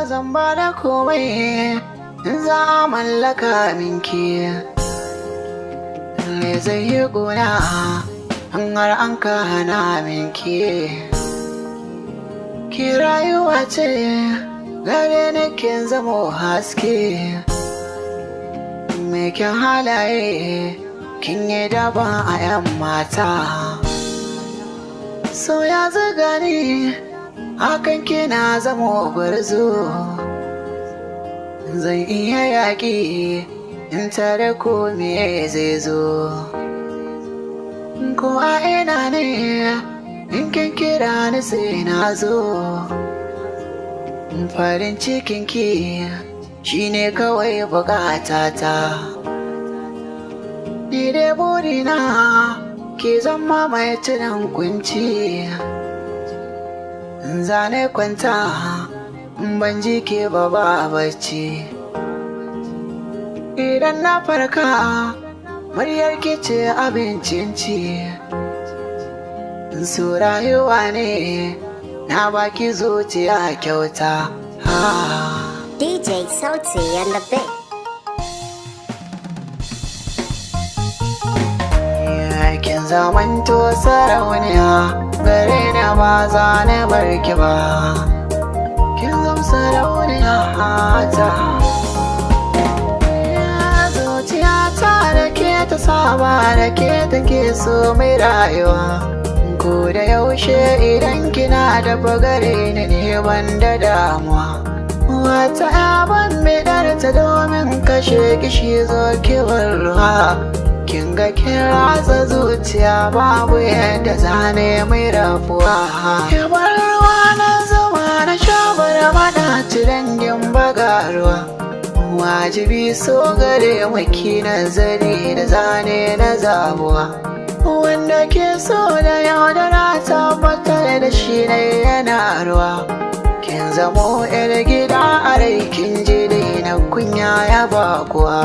zan ba da komai za a mallaka minki. Me zai yi gona har an hana minki. Ki rayuwa ce gare ni kin zamo haske. Me kin halaye kin yi daban a 'yan mata. So ya zaga ni hakan kina zamo gwarzo. Zan iya yaƙi in tare ko me zai zo. Ko a ina ne in kin kira ni sai na zo. Farin cikinki shine kawai bukatata. Ni dai burina ki zama mai tunan kunci. Zane kwanta ban ji ke ba bacci. Idan na farka muryar ki ce abincin ci. So rayuwa ne na baki zuciya kyauta. DJ Sauti and the Big. Kin zamanto sarauniya gare ni ba za na barki ba. Kin zam sarauniya ta. Zuciya ta da ke ta saba da ke take so mai rayuwa. Ko da yaushe idan kina da bagare ni ne ban da damuwa. Wata yaban bidar ta domin kashe kishi zo kiwon ruwa. Kin ga kin ratsa zuciya babu yadda zane mai rafuwa. Yabar ruwa na zuma na shabar mana ci dangin bagaruwa. Wajibi so gare maki nazari da zane na zabuwa. Wanda ke so da yaudara tabbatar da shi ne yana ruwa. Kin zamo 'yar gida a rai kin ji na kunya ya bakuwa.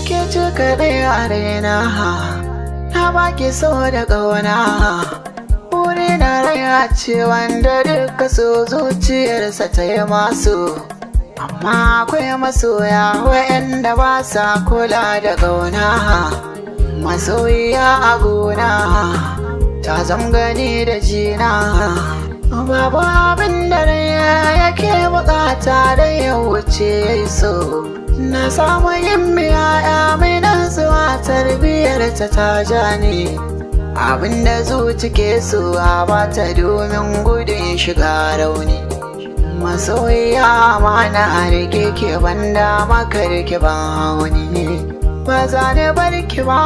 Ke ci kaɗai a raina na baki so da ƙauna. Wuri na raya ce wanda duka so zuciyarsa ta yi masu. Amma akwai masoya wa'yanda ba sa kula da ƙauna. Masoyiya a gona ta zam gani da jina. Babu abin da yake bukata da ya wuce ya yi so. Na samu yin miya mai nasuwa tarbiyar ta ja ne. Abin da zuci ke so a bata domin gudun shiga rauni. Masoyiya mana rike ke banda maka rike ban hauni. Ba za ne barki ba.